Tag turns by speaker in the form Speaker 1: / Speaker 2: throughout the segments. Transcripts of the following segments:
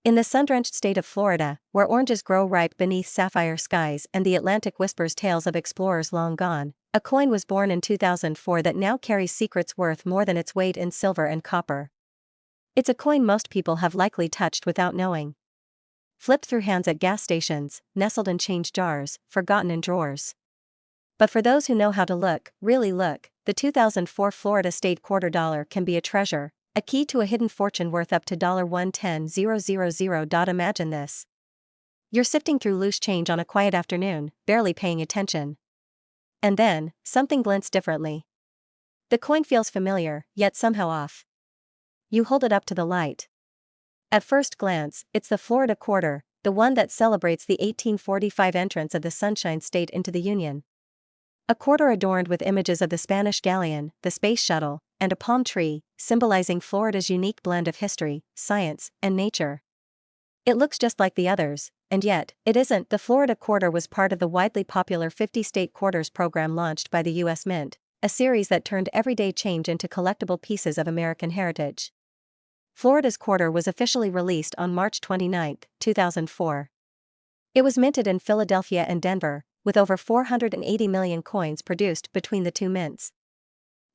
Speaker 1: In the sun-drenched state of Florida, where oranges grow ripe beneath sapphire skies and the Atlantic whispers tales of explorers long gone, a coin was born in 2004 that now carries secrets worth more than its weight in silver and copper. It's a coin most people have likely touched without knowing. Flipped through hands at gas stations, nestled in change jars, forgotten in drawers. But for those who know how to look, really look, the 2004 Florida State quarter dollar can be a treasure, a key to a hidden fortune worth up to $110,000. Imagine this. You're sifting through loose change on a quiet afternoon, barely paying attention. And then, something glints differently. The coin feels familiar, yet somehow off. You hold it up to the light. At first glance, it's the Florida quarter, the one that celebrates the 1845 entrance of the Sunshine State into the Union. A quarter adorned with images of the Spanish galleon, the space shuttle, and a palm tree, symbolizing Florida's unique blend of history, science, and nature. It looks just like the others, and yet, it isn't. The Florida quarter was part of the widely popular 50-state quarters program launched by the U.S. Mint, a series that turned everyday change into collectible pieces of American heritage. Florida's quarter was officially released on March 29, 2004. It was minted in Philadelphia and Denver, with over 480 million coins produced between the two mints.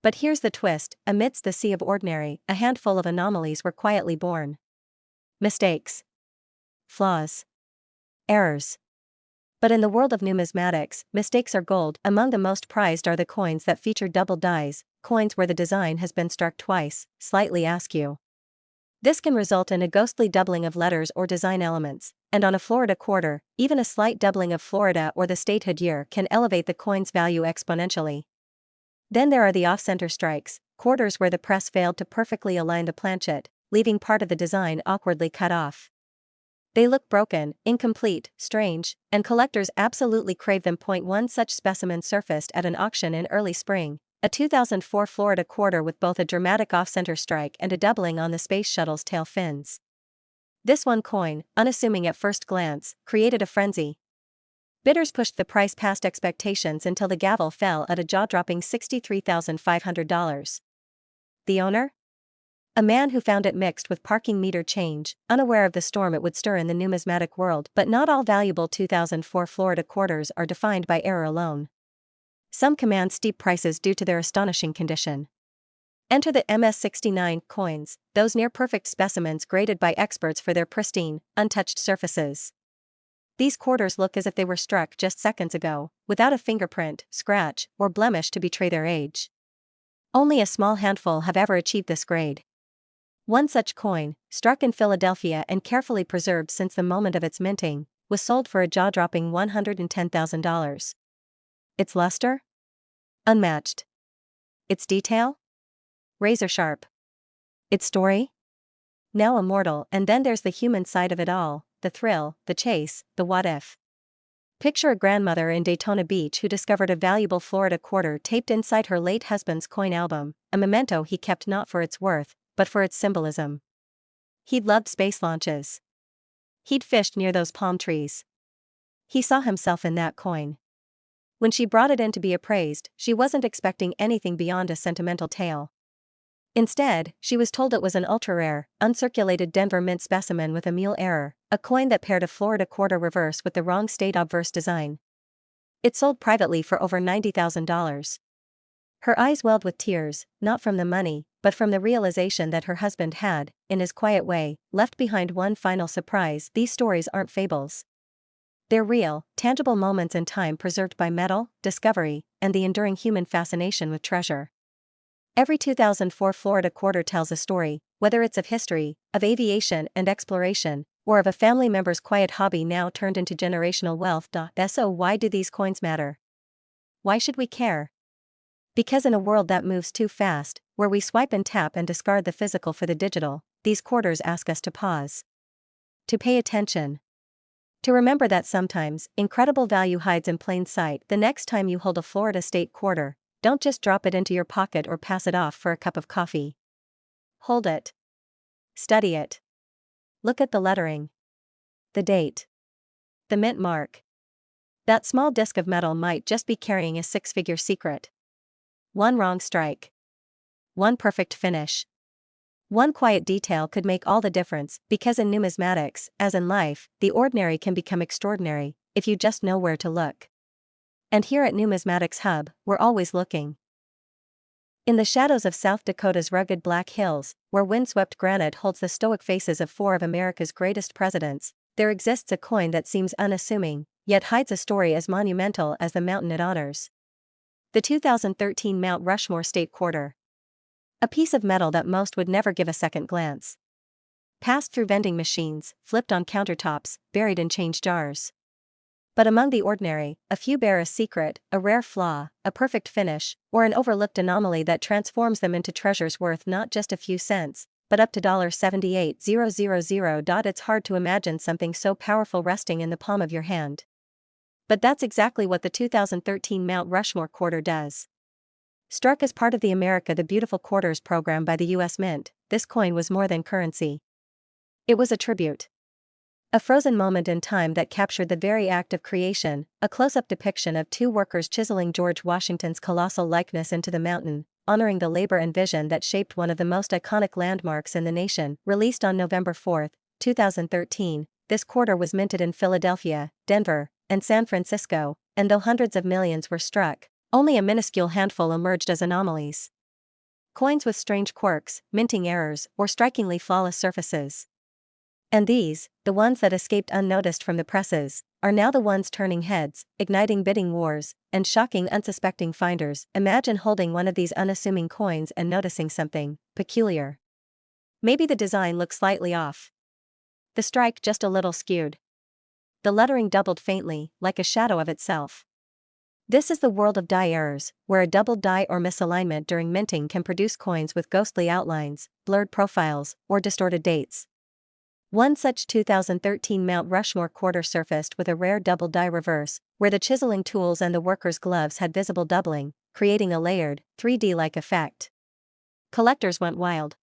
Speaker 1: But here's the twist: amidst the sea of ordinary, a handful of anomalies were quietly born. Mistakes. Flaws. Errors. But in the world of numismatics, mistakes are gold. Among the most prized are the coins that feature double dies, coins where the design has been struck twice, slightly askew. This can result in a ghostly doubling of letters or design elements, and on a Florida quarter, even a slight doubling of Florida or the statehood year can elevate the coin's value exponentially. Then there are the off-center strikes, quarters where the press failed to perfectly align the planchet, leaving part of the design awkwardly cut off. They look broken, incomplete, strange, and collectors absolutely crave them. One such specimen surfaced at an auction in early spring, a 2004 Florida quarter with both a dramatic off-center strike and a doubling on the space shuttle's tail fins. This one coin, unassuming at first glance, created a frenzy. Bidders pushed the price past expectations until the gavel fell at a jaw-dropping $63,500. The owner? A man who found it mixed with parking meter change, unaware of the storm it would stir in the numismatic world. But not all valuable 2004 Florida quarters are defined by error alone. Some command steep prices due to their astonishing condition. Enter the MS-69 coins, those near-perfect specimens graded by experts for their pristine, untouched surfaces. These quarters look as if they were struck just seconds ago, without a fingerprint, scratch, or blemish to betray their age. Only a small handful have ever achieved this grade. One such coin, struck in Philadelphia and carefully preserved since the moment of its minting, was sold for a jaw-dropping $110,000. Its luster? Unmatched. Its detail? Razor sharp. Its story? Now immortal. And then there's the human side of it all, the thrill, the chase, the what if. Picture a grandmother in Daytona Beach who discovered a valuable Florida quarter taped inside her late husband's coin album, a memento he kept not for its worth, but for its symbolism. He'd loved space launches. He'd fished near those palm trees. He saw himself in that coin. When she brought it in to be appraised, she wasn't expecting anything beyond a sentimental tale. Instead, she was told it was an ultra-rare, uncirculated Denver Mint specimen with a mule error, a coin that paired a Florida quarter reverse with the wrong state obverse design. It sold privately for over $90,000. Her eyes welled with tears, not from the money, but from the realization that her husband had, in his quiet way, left behind one final surprise. These stories aren't fables. They're real, tangible moments in time preserved by metal, discovery, and the enduring human fascination with treasure. Every 2004 Florida quarter tells a story, whether it's of history, of aviation and exploration, or of a family member's quiet hobby now turned into generational wealth. So why do these coins matter? Why should we care? Because in a world that moves too fast, where we swipe and tap and discard the physical for the digital, these quarters ask us to pause. To pay attention. To remember that sometimes, incredible value hides in plain sight. The next time you hold a Florida State quarter, don't just drop it into your pocket or pass it off for a cup of coffee. Hold it. Study it. Look at the lettering. The date. The mint mark. That small disc of metal might just be carrying a six-figure secret. One wrong strike. One perfect finish. One quiet detail could make all the difference, because in numismatics, as in life, the ordinary can become extraordinary, if you just know where to look. And here at Numismatics Hub, we're always looking. In the shadows of South Dakota's rugged Black Hills, where windswept granite holds the stoic faces of four of America's greatest presidents, there exists a coin that seems unassuming, yet hides a story as monumental as the mountain it honors. The 2013 Mount Rushmore State Quarter. A piece of metal that most would never give a second glance. Passed through vending machines, flipped on countertops, buried in change jars. But among the ordinary, a few bear a secret, a rare flaw, a perfect finish, or an overlooked anomaly that transforms them into treasures worth not just a few cents, but up to $78,000. It's hard to imagine something so powerful resting in the palm of your hand. But that's exactly what the 2013 Mount Rushmore Quarter does. Struck as part of the America the Beautiful Quarters program by the U.S. Mint, this coin was more than currency. It was a tribute. A frozen moment in time that captured the very act of creation, a close-up depiction of two workers chiseling George Washington's colossal likeness into the mountain, honoring the labor and vision that shaped one of the most iconic landmarks in the nation. Released on November 4, 2013, this quarter was minted in Philadelphia, Denver, and San Francisco, and though hundreds of millions were struck, only a minuscule handful emerged as anomalies. Coins with strange quirks, minting errors, or strikingly flawless surfaces. And these, the ones that escaped unnoticed from the presses, are now the ones turning heads, igniting bidding wars, and shocking unsuspecting finders. Imagine holding one of these unassuming coins and noticing something peculiar. Maybe the design looks slightly off. The strike just a little skewed. The lettering doubled faintly, like a shadow of itself. This is the world of die errors, where a doubled die or misalignment during minting can produce coins with ghostly outlines, blurred profiles, or distorted dates. One such 2013 Mount Rushmore quarter surfaced with a rare double die reverse, where the chiseling tools and the workers' gloves had visible doubling, creating a layered, 3D-like effect. Collectors went wild.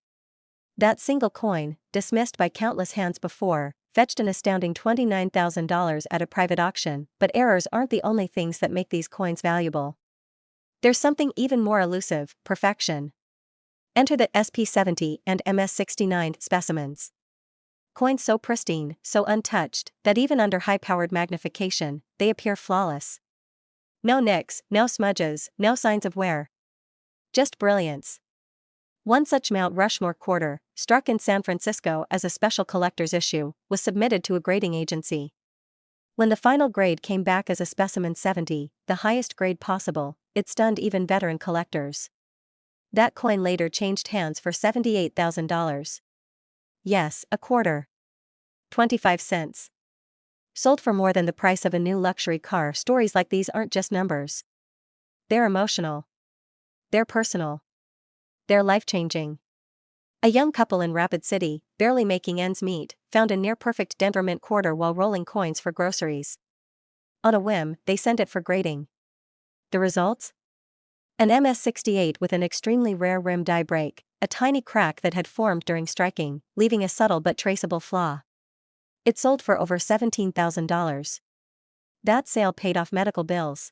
Speaker 1: That single coin, dismissed by countless hands before, fetched an astounding $29,000 at a private auction. But errors aren't the only things that make these coins valuable. There's something even more elusive: perfection. Enter the SP70 and MS69 specimens. Coins so pristine, so untouched, that even under high-powered magnification, they appear flawless. No nicks, no smudges, no signs of wear. Just brilliance. One such Mount Rushmore quarter, struck in San Francisco as a special collector's issue, was submitted to a grading agency. When the final grade came back as a specimen 70, the highest grade possible, it stunned even veteran collectors. That coin later changed hands for $78,000. Yes, a quarter. 25 cents. Sold for more than the price of a new luxury car. Stories like these aren't just numbers. They're emotional. They're personal. They're life-changing. A young couple in Rapid City, barely making ends meet, found a near-perfect Denver Mint quarter while rolling coins for groceries. On a whim, they sent it for grading. The results? An MS68 with an extremely rare rim die break, a tiny crack that had formed during striking, leaving a subtle but traceable flaw. It sold for over $17,000. That sale paid off medical bills.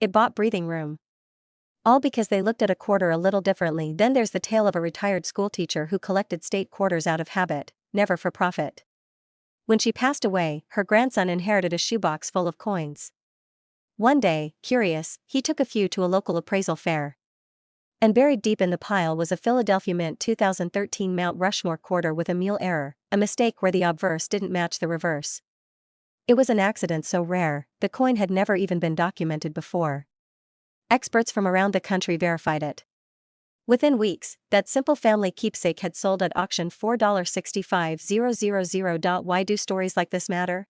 Speaker 1: It bought breathing room. All because they looked at a quarter a little differently. Then there's the tale of a retired schoolteacher who collected state quarters out of habit, never for profit. When she passed away, her grandson inherited a shoebox full of coins. One day, curious, he took a few to a local appraisal fair. And buried deep in the pile was a Philadelphia Mint 2013 Mount Rushmore quarter with a mule error, a mistake where the obverse didn't match the reverse. It was an accident so rare, the coin had never even been documented before. Experts from around the country verified it. Within weeks, that simple family keepsake had sold at auction for $65000. Why do stories like this matter?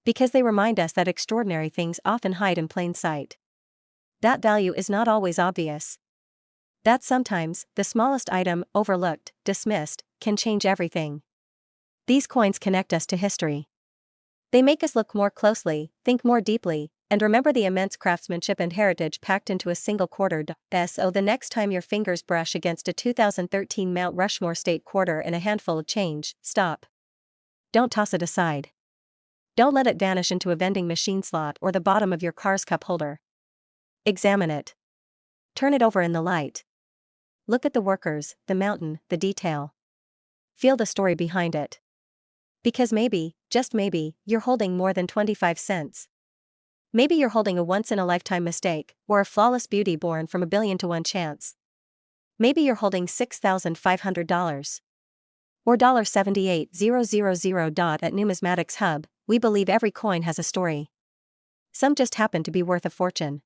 Speaker 1: Because they remind us that extraordinary things often hide in plain sight. That value is not always obvious. That sometimes, the smallest item, overlooked, dismissed, can change everything. These coins connect us to history. They make us look more closely, think more deeply, and remember the immense craftsmanship and heritage packed into a single quarter. So the next time your fingers brush against a 2013 Mount Rushmore State quarter in a handful of change, stop. Don't toss it aside. Don't let it vanish into a vending machine slot or the bottom of your car's cup holder. Examine it. Turn it over in the light. Look at the workers, the mountain, the detail. Feel the story behind it. Because maybe, just maybe, you're holding more than 25 cents. Maybe you're holding a once-in-a-lifetime mistake, or a flawless beauty born from a 1,000,000,000 to 1 chance. Maybe you're holding $6,500. Or $78,000. At Numismatics Hub, we believe every coin has a story. Some just happen to be worth a fortune.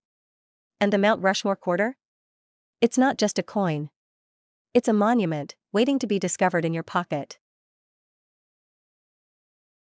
Speaker 1: And the Mount Rushmore quarter? It's not just a coin. It's a monument, waiting to be discovered in your pocket.